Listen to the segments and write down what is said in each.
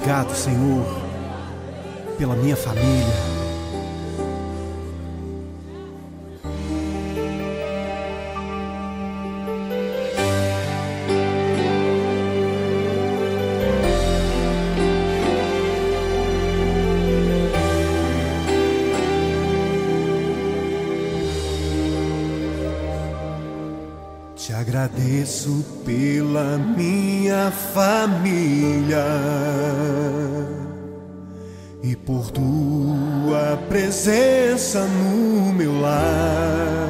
Obrigado, Senhor, pela minha família. Te agradeço pela minha família e por tua presença no meu lar.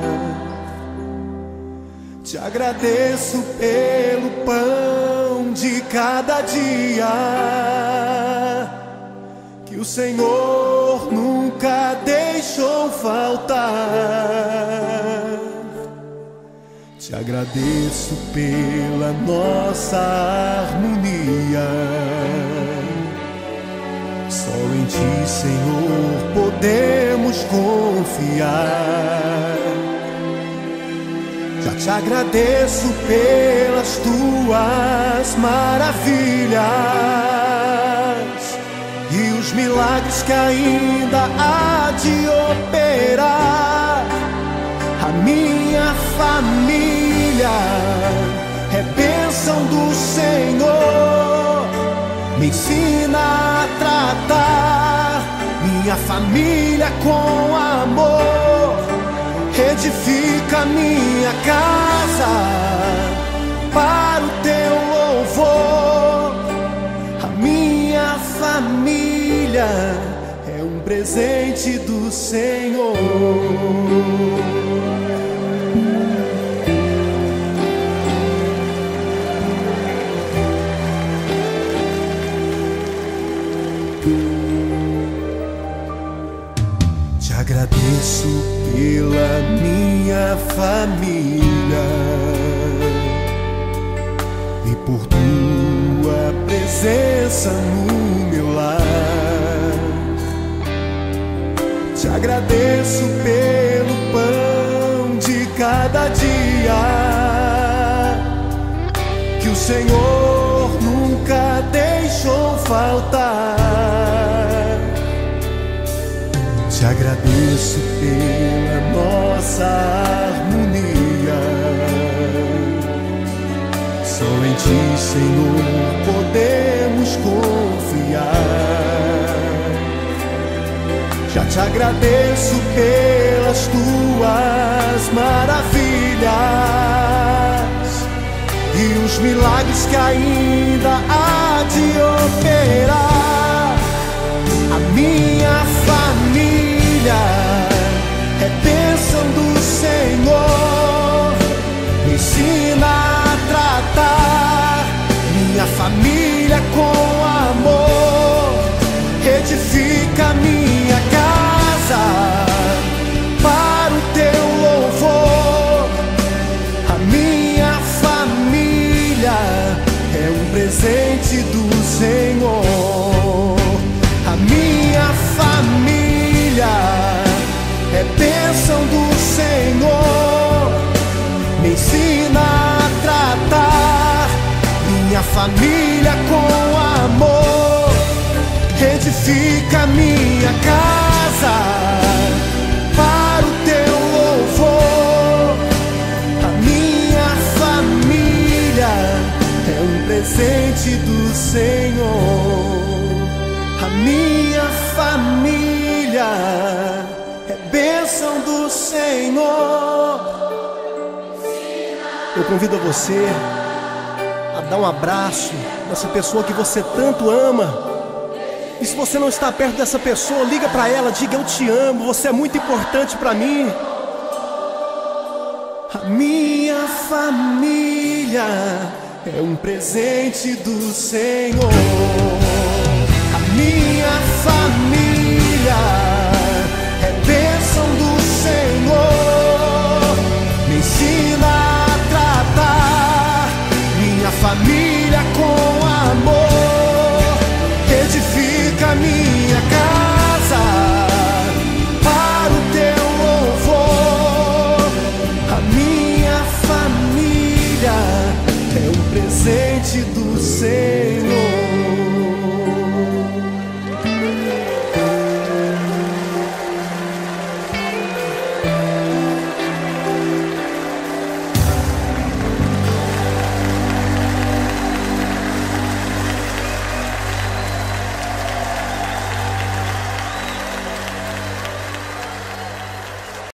Te agradeço pelo pão de cada dia que o Senhor nunca deixou faltar. Te agradeço pela nossa harmonia. Só em Ti, Senhor, podemos confiar. Já te agradeço pelas Tuas maravilhas e os milagres que ainda há de operar. A minha família é bênção do Senhor. Me ensina a tratar minha família com amor. Edifica minha casa para o Teu louvor. A minha família é um presente do Senhor. Te agradeço pela minha família e por Tua presença no meu lar. Te agradeço pelo pão de cada dia que o Senhor nunca deixou faltar. Te agradeço pela nossa harmonia. Só em Ti, Senhor, podemos confiar. Já te agradeço pelas Tuas maravilhas e os milagres que ainda há de operar. A minha família é bênção do Senhor. Me ensina a tratar minha família com amor. Edifica minha casa para o Teu louvor. A minha família é um presente do Senhor. A minha família é bênção do Senhor. Me ensina a tratar minha família com amor. Edifica minha casa para o Teu louvor. A minha família é um presente do Senhor. A minha família é bênção do Senhor. Eu convido você a dar um abraço nessa pessoa que você tanto ama. E se você não está perto dessa pessoa, liga para ela, diga: eu te amo, você é muito importante para mim. A minha família é um presente do Senhor. A minha família é bênção do Senhor. Me ensina a tratar minha família com amor. Edifica minha casa para o Teu louvor. A minha família é um presente do Senhor.